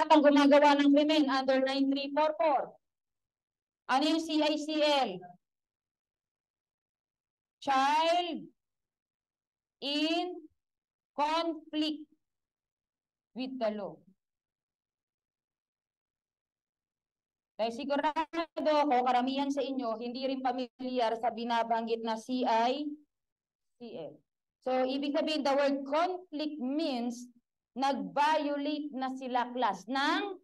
ang gumagawa ng krimen under 9344. Ano yung CICL? Child in conflict with the law. Dahil sigurado ko, karamihan sa inyo, hindi rin pamilyar sa binabanggit na CICL. So, ibig sabihin, the word conflict means nag-violate na sila, class, ng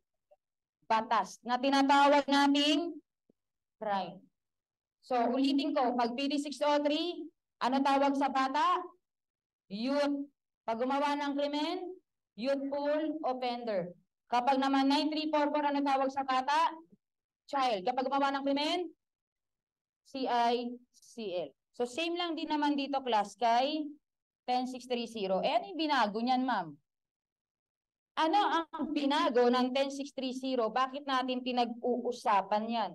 batas na tinatawag naming crime. So, ulitin ko, pag PD 603, ano tawag sa bata? Youth. Pag gumawa ng krimen, youthful offender. Kapag naman 9344, ano tawag sa bata? Child. Kapag gumawa ng krimen, CICL. So, same lang din naman dito, class, kay 10630. Ano yung binago niyan, ma'am? Ano ang binago ng 10630? Bakit natin pinag-uusapan yan?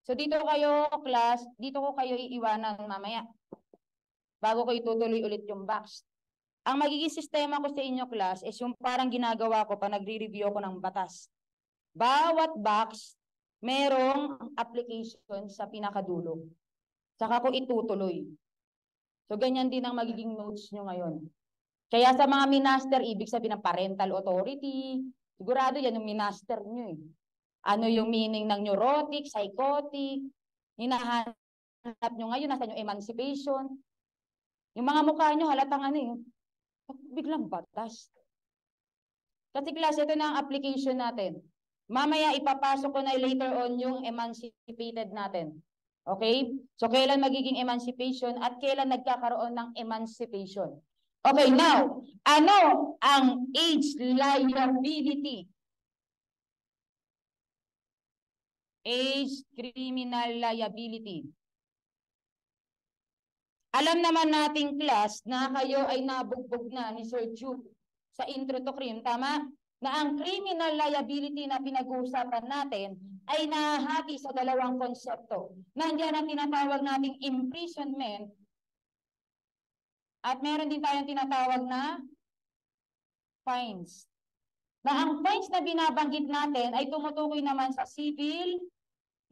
So, dito kayo, class, dito ko kayo iiwanan mamaya. Bago ko itutuloy ulit yung box. Ang magiging sistema ko sa inyo, class, is yung parang ginagawa ko pa nagre-review ko ng batas. Bawat box, merong application sa pinakadulo. Saka ko itutuloy. So, ganyan din ang magiging notes nyo ngayon. Kaya sa mga minaster, ibig sabihin ng parental authority, sigurado yan yung minaster nyo eh. Ano yung meaning ng neurotic, psychotic, hinahanap nyo ngayon, nasa yung emancipation. Yung mga mukha nyo, halatang ano eh, biglang batas. Kasi class, ito na ang application natin. Mamaya ipapasok ko na later on yung emancipated natin. Okay? So, kailan magiging emancipation at kailan nagkakaroon ng emancipation? Okay, now, ano ang age liability? Age criminal liability. Alam naman nating class na kayo ay nabugbog na ni Sir Jude sa intro to crime, tama? Na ang criminal liability na pinag-uusapan natin ay nahati sa dalawang konsepto. Nandiyan ang tinatawag nating imprisonment at meron din tayong tinatawag na fines. Na ang fines na binabanggit natin ay tumutukoy naman sa civil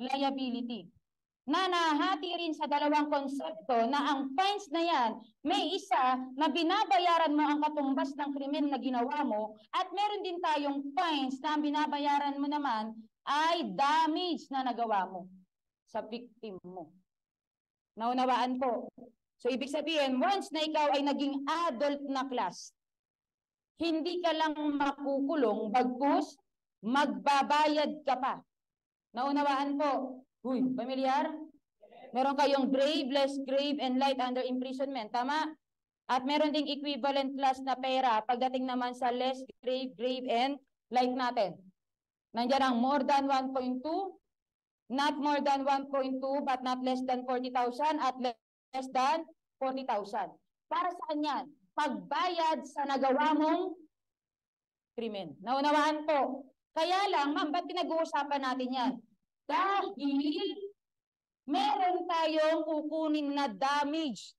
liability. Na nahati rin sa dalawang konsepto na ang fines na yan, may isa na binabayaran mo ang katumbas ng krimen na ginawa mo at meron din tayong fines na ang binabayaran mo naman ay damage na nagawa mo sa victim mo. Naunawaan po. So, ibig sabihin, once na ikaw ay naging adult na class, hindi ka lang makukulong, bagkus, magbabayad ka pa. Naunawaan po. Uy, familiar? Meron kayong grave, less grave, and light under imprisonment. Tama? At meron ding equivalent class na pera pagdating naman sa less grave, grave, and light natin. Nandiyan ang more than 1.2, not more than 1.2, but not less than 40,000 at less than 40,000. Para saan yan? Pagbayad sa nagawa mong krimen. Naunawaan po. Kaya lang, ma'am, ba't pinag-uusapan natin yan? Dahil meron tayong kukunin na damage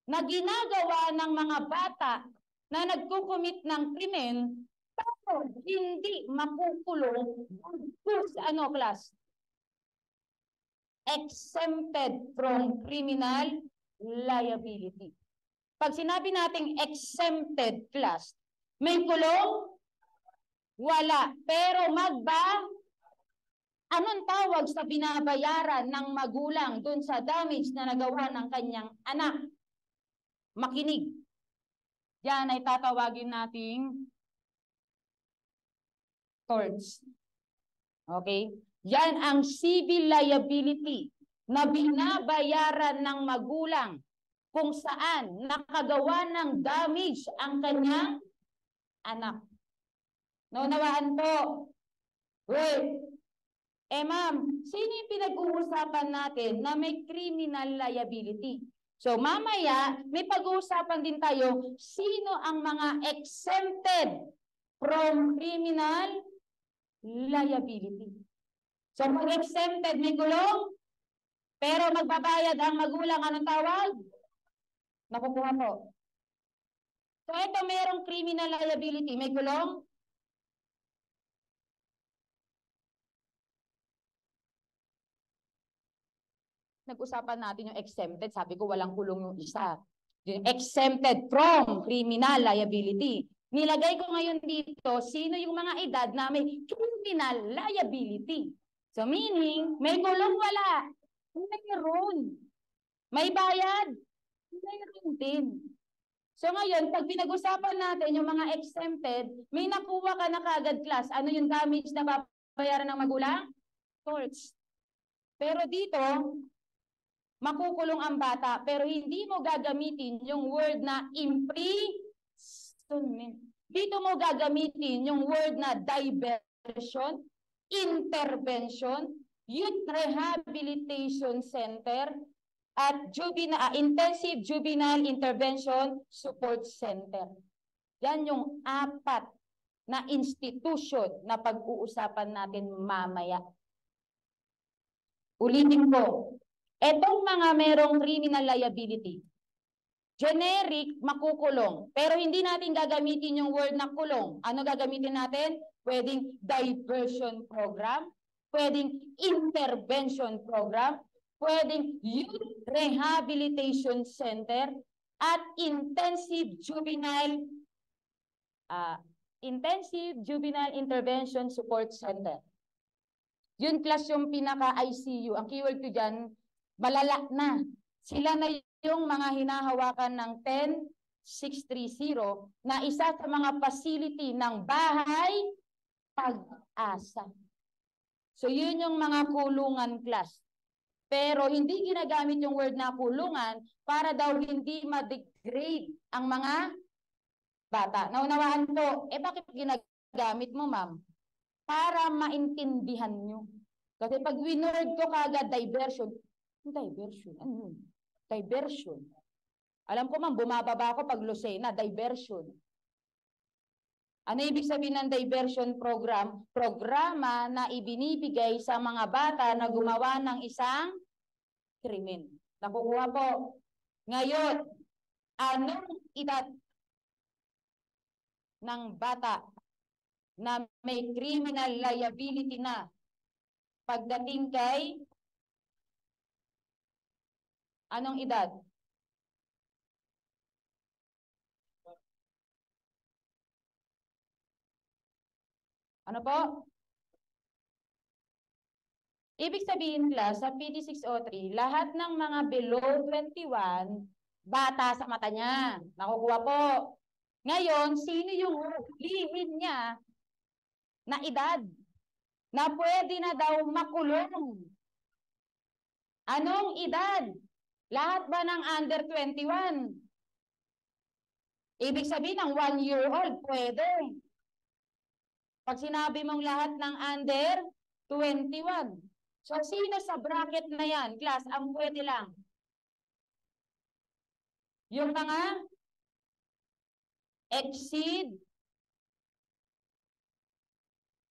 na ginagawa ng mga bata na nagkukumit ng krimen pero hindi makukulong ano class? Exempted from criminal liability. Pag sinabi nating exempted class, may kulong? Wala. Pero anong tawag sa binabayaran ng magulang dun sa damage na nagawa ng kanyang anak? Makinig. Yan ay tatawagin nating torts. Okay? Yan ang civil liability na binabayaran ng magulang kung saan nakagawa ng damage ang kanyang anak. Naunawaan po? Wait. Ma'am, sino yung pinag-uusapan natin na may criminal liability? So, mamaya, may pag-uusapan din tayo, sino ang mga exempted from criminal liability? So, pag exempted, may gulong, pero magbabayad ang magulang, anong tawag? Nakukuha po. So ito merong criminal liability. May kulong? Nag-usapan natin yung exempted. Sabi ko walang kulong yung isa. Yung exempted from criminal liability. Nilagay ko ngayon dito, sino yung mga edad na may criminal liability. So meaning, may kulong wala. Mayroon. May bayad. Mayroon din. So ngayon, pag pinag-usapan natin yung mga exempted, may nakuha ka na kagad class. Ano yung damage na babayaran ng magulang? Torts. Pero dito, makukulong ang bata, pero hindi mo gagamitin yung word na imprisonment. Dito mo gagamitin yung word na diversion, intervention, youth rehabilitation center, at intensive juvenile intervention support center. Yan yung 4 na institution na pag-uusapan natin mamaya. Ulitin ko, etong mga merong criminal liability, generic, makukulong. Pero hindi natin gagamitin yung word na kulong. Ano gagamitin natin? Pwedeng diversion program, pwedeng intervention program, pwedeng youth rehabilitation center, at intensive juvenile intervention support center. Yun class yung pinaka-ICU. Ang keyword ko dyan, malala na. Sila na yung mga hinahawakan ng 10630 na isa sa mga facility ng bahay pag-asa. So yun yung mga kulungan class. Pero hindi ginagamit yung word na kulungan para daw hindi ma-degrade ang mga bata. Naunawaan ko, bakit ginagamit mo, ma'am? Para maintindihan nyo. Kasi pag winord ko kagad diversion, ano yun? Diversion. Alam ko, ma'am, bumababa ako pag Lucena, diversion. Ano ibig sabihin ng diversion program? Programa na ibinibigay sa mga bata na gumawa ng isang krimen. Nakukuha po. Ngayon, anong edad ng bata na may criminal liability na pagdating kay anong edad? Ano po? Ibig sabihin class, sa PD 603, lahat ng mga below 21, bata sa mata niya. Nakukuha po. Ngayon, sino yung hulihin niya na edad na pwede na daw makulong? Anong edad? Lahat ba ng under 21? Ibig sabihin ng 1-year-old, pwede. Pag sinabi mong lahat ng under 21. So, sino sa bracket na yan, class, ang pwede lang? Yung mga exceed.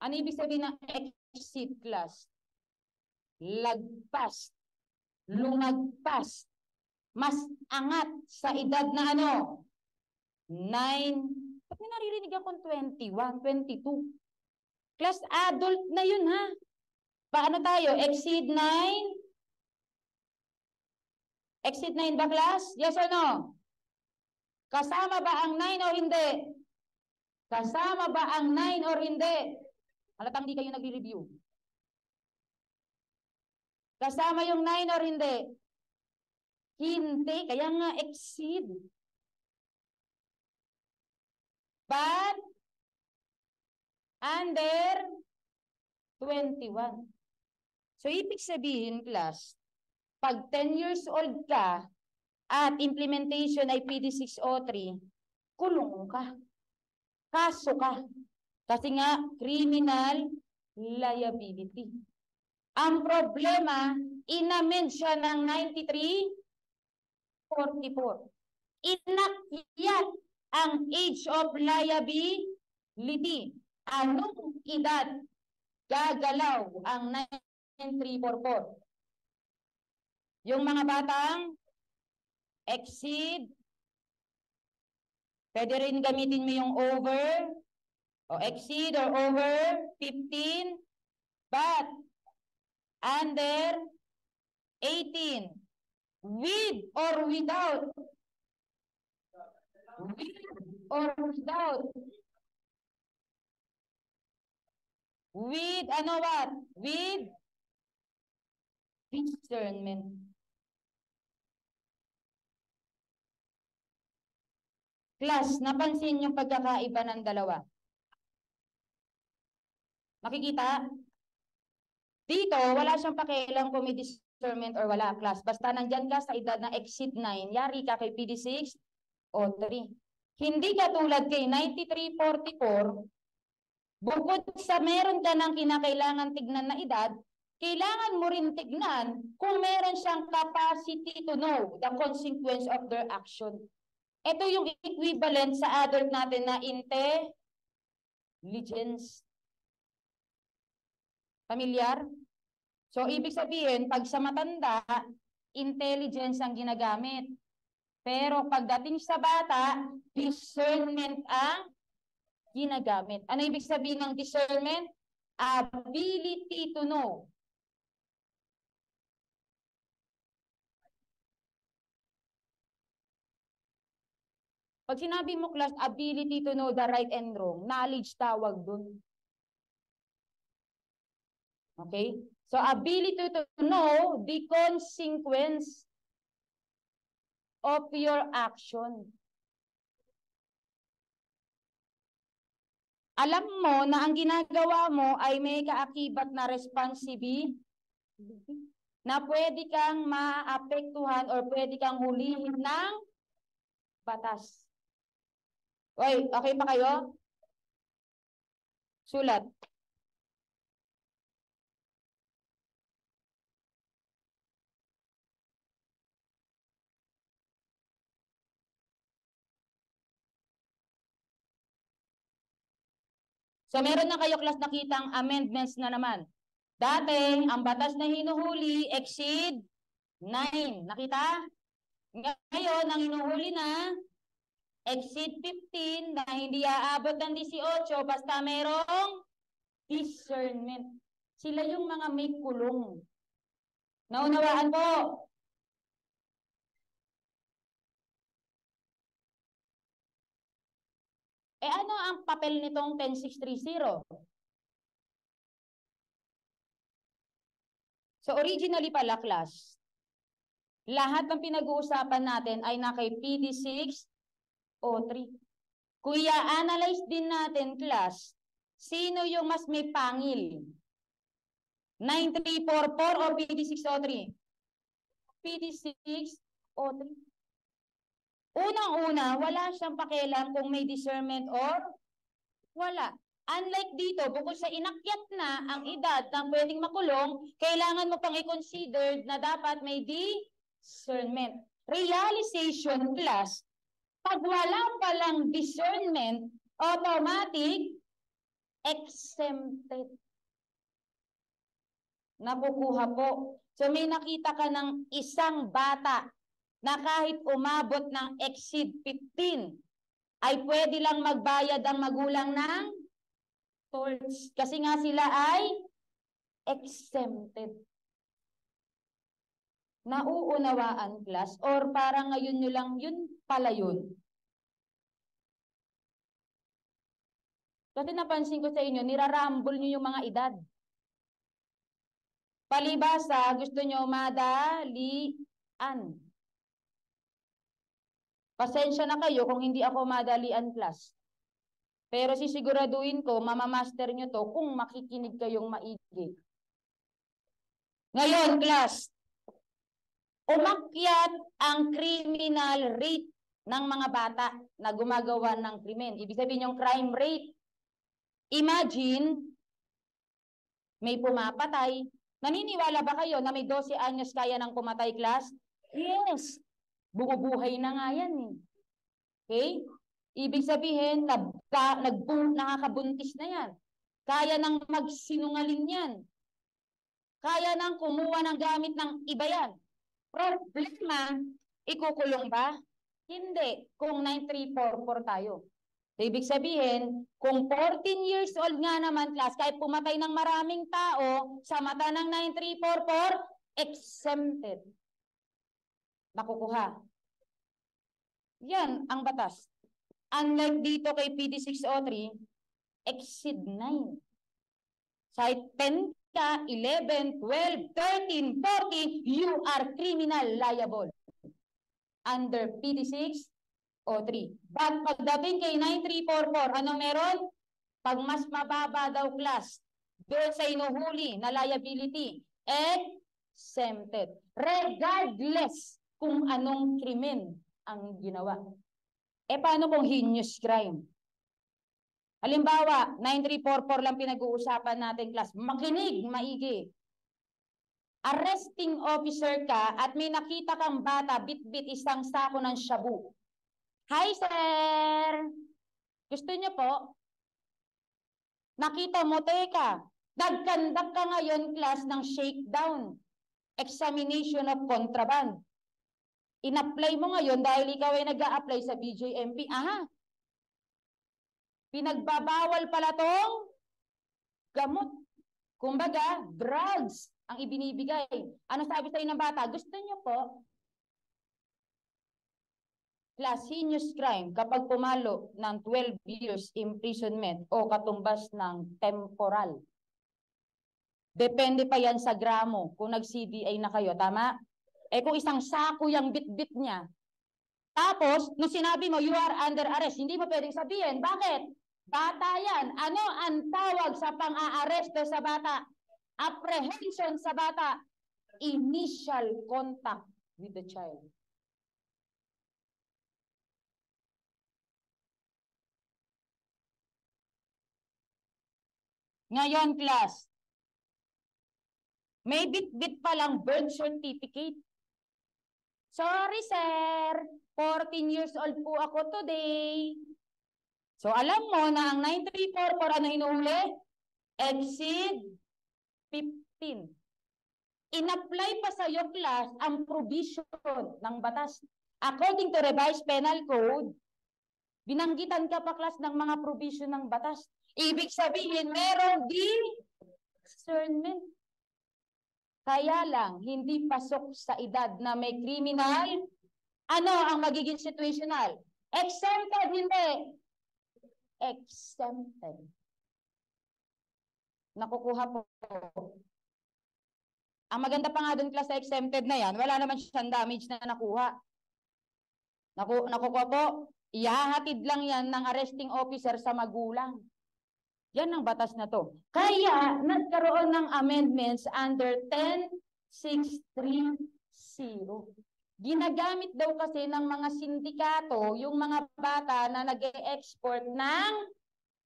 Ano ibig sabihin ng exceed, class? Lagpas. Lumagpas. Mas angat sa edad na ano? 9. Ba't may naririnig akong 21, 22? Class, adult na yun, ha? Paano tayo? Exceed 9? Exceed 9 ba, class? Yes or no? Kasama ba ang 9 o hindi? Kasama ba ang 9 or hindi? Halatang di kayo nagre-review. Kasama yung 9 or hindi? Hindi. Kaya nga exceed. But under 21. So, ibig sabihin, class, pag 10 years old ka at implementation ay PD 603, kulong ka. Kaso ka. Kasi nga, criminal liability. Ang problema, inamend siya ng 93-44. Inakyat ang age of liability. Anong edad gagalaw ang 9344? Yung mga batang exceed Pwede rin gamitin mo yung over o exceed or over 15, but under 18. With or without? With or without? With ano what? With discernment. Class, napansin yung pagkakaiba ng dalawa? Makikita? Dito, wala siyang pakialam kung may discernment or wala, class. Basta nandyan ka sa edad na exceed 9, yari ka kay PD6 o 3. Hindi katulad kay 9344, bukod sa meron ka ng kinakailangan tignan na edad, kailangan mo rin tignan kung meron siyang capacity to know the consequence of their action. Ito yung equivalent sa adult natin na intelligence. Familiar? So, ibig sabihin, pag sa matanda, intelligence ang ginagamit. Pero pagdating sa bata, discernment ang ginagamit. Ano ibig sabihin ng discernment? Ability to know. Pag sinabi mo, class, ability to know the right and wrong, knowledge tawag dun. Okay? So, ability to know the consequence of your action. Alam mo na ang ginagawa mo ay may kaakibat na responsibility na pwede kang maapektuhan or pwede kang hulihin ng batas. Oy, okay pa kayo? Sulat. So meron na kayo class nakitang amendments na naman. Dati, ang batas na hinuhuli exceed 9. Nakita? Ngayon, ang hinuhuli na exceed 15 na hindi aabot ng 18 basta merong discernment. Sila yung mga may kulong. Naunawaan po? Ano ang papel nitong 10630? So originally pala class, lahat ng pinag-uusapan natin ay na kay PD603. Kung i-analyze din natin class, sino yung mas may pangil? 9344 o PD603? PD603. Unang-una, wala siyang pakialam kung may discernment or wala. Unlike dito, bukod sa inakyat na ang edad ng pwedeng makulong, kailangan mo pang i-consider na dapat may discernment. Realization class, pag wala palang discernment, automatic exempted. Nakukuha po. So may nakita ka ng isang bata na kahit umabot ng exceed 15, ay pwede lang magbayad ang magulang ng tolls. Kasi nga sila ay exempted. Nauunawaan, class? Or parang ngayon nyo lang, yun pala yun? Kasi napansin ko sa inyo, nirarambol nyo yung mga edad. Palibasa, gusto nyo madalian. Pasensya na kayo kung hindi ako madalian class. Pero sisiguraduhin ko, mamamaster nyo to kung makikinig kayong maigi. Ngayon, class, umakyat ang criminal rate ng mga bata na gumagawa ng krimen. Ibig sabihin yung crime rate. Imagine, may pumapatay. Naniniwala ba kayo na may 12 anyos kaya ng pumatay, class? Yes. Bumubuhay na nga yan eh. Okay? Ibig sabihin, nakakabuntis na yan. Kaya nang magsinungaling yan. Kaya nang kumuha ng gamit ng iba yan. Problema, ikukulong ba? Hindi, kung 9344 tayo. So, ibig sabihin, kung 14 years old nga naman, class, kahit pumatay ng maraming tao, sa mata ng 9344, exempted. Nakukuha. Yan ang batas. Unlike dito kay PD 603, exceed 9. Site 10 ka, 11, 12, 13, 14, you are criminal liable under PD 603. But pagdating kay 9344, ano meron? Pag mas mababa daw class, doon sa inuhuli na liability, exempted. Regardless kung anong krimen ang ginawa. Eh paano kung heinous crime? Halimbawa, 9344 lang pinag-uusapan natin, class. Makinig, maigi. Arresting officer ka at may nakita kang bata, bit-bit isang sako ng shabu. Hi, sir! Gusto niyo po? Nakita mo, teka, nagkandak ka ngayon, class, ng shakedown. Examination of contraband. In-apply mo ngayon dahil ikaw ay nag-a-apply sa BJMP. Aha, pinagbabawal pala tong gamot. Kumbaga, drugs ang ibinibigay. Ano sabi sa'yo ng bata? Gusto niyo po? Class, heinous crime kapag pumalo ng 12 years imprisonment o katumbas ng temporal. Depende pa yan sa gramo kung nag-CBA na kayo, tama? Eh kung isang sako yung bit-bit niya, tapos, nung sinabi mo, you are under arrest, hindi mo pwedeng sabihin. Bakit? Bata yan. Ano ang tawag sa pang-aaresto sa bata? Apprehension sa bata. Initial contact with the child. Ngayon, class, may bit-bit palang birth certificate. Sorry, sir. 14 years old po ako today. So, alam mo na ang 9344, ano hinuhuli? Exceed 15. In-apply pa sa iyo, class, ang provision ng batas. According to Revised Penal Code, binanggitan ka pa, class, ng mga provision ng batas. Ibig sabihin, merong discernment. Kaya lang, hindi pasok sa edad na may criminal. Ano ang magiging situational? Exempted, hindi. Exempted. Nakukuha po. Ang maganda pa nga dun, class, sa exempted na yan, wala naman siyang damage na nakuha. Nakukuha po, ihahatid lang yan ng arresting officer sa magulang. Yan ang batas na to. Kaya, nagkaroon ng amendments under 10630. Ginagamit daw kasi ng mga sindikato yung mga bata na nag-e-export ng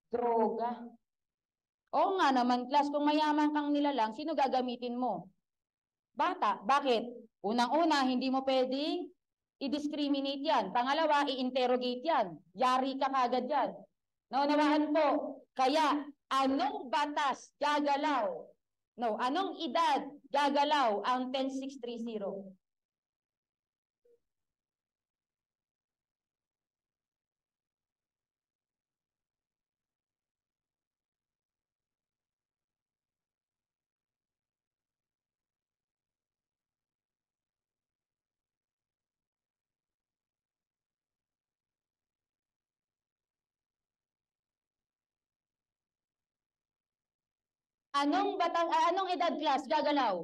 droga. Oo nga naman, class, kung mayaman kang nilalang, sino gagamitin mo? Bata. Bakit? Unang-una, hindi mo pwedeng i-discriminate yan. Pangalawa, i-interrogate yan. Yari ka kagad yan. Naunawaan po. Kaya, anong batas gagalaw? No, anong edad gagalaw ang 10630? Anong edad, class gagalaw?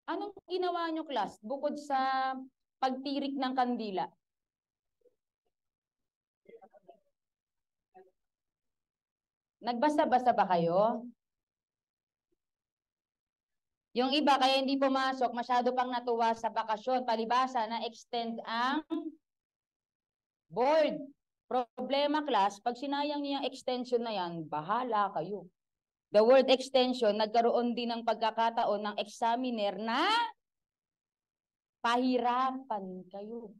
Anong ginawa nyo, class, bukod sa pagtirik ng kandila? Nagbasa-basa ba kayo? Yung iba, kaya hindi pumasok, masyado pang natuwa sa bakasyon, palibasa na extend ang board. Problema, class, pag sinayang niya yung extension na yan, bahala kayo. The word extension, nagkaroon din ng pagkakataon ng examiner na pahirapan kayo.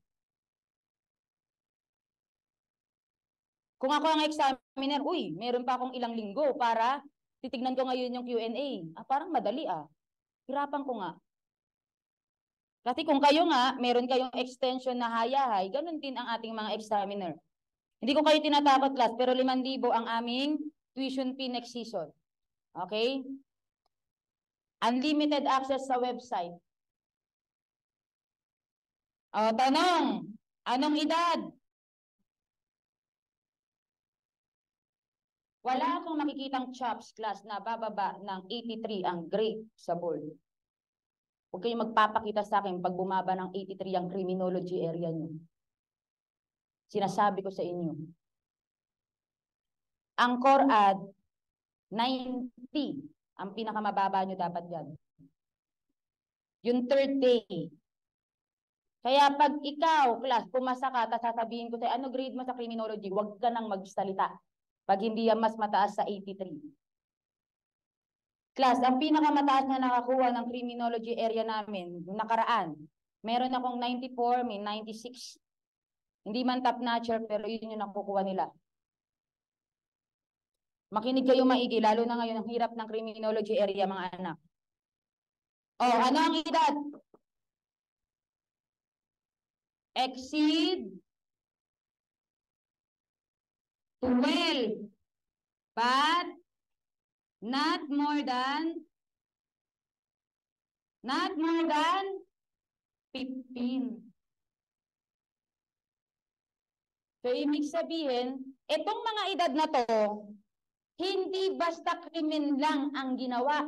Kung ako ang examiner, uy, meron pa akong ilang linggo para titignan ko ngayon yung Q&A. Parang madali ah. Hirapan ko nga. Kasi kung kayo nga, meron kayong extension na hayahay, ganun din ang ating mga examiner. Hindi ko kayo tinatakot class, pero 5,000 ang aming tuition fee next season. Okay? Unlimited access sa website. O, tanong, anong edad? Wala akong makikitang chops class na bababa ng 83 ang grade sa board. Huwag kayong magpapakita sa akin pag bumaba ng 83 ang criminology area nyo. Sinasabi ko sa inyo. Ang core ad, 90. Ang pinakamababa nyo dapat dyan. Yung third day. Kaya pag ikaw, class, pumasa ka, tapos sasabihin ko sa'yo, ano grade mo sa criminology? Huwag ka nang magsalita. Pag hindi yan mas mataas sa 83. Class, ang pinakamataas na nakakuha ng criminology area namin, nakaraan, meron akong 94, may 96. Hindi man top notcher, pero yun yung nakukuha nila. Makinig kayo maigi, lalo na ngayon ang hirap ng criminology area, mga anak. Oh, ano ang edad? Exceed 12, but not more than 15. So, ibig sabihin, itong mga edad na to, hindi basta krimen lang ang ginawa.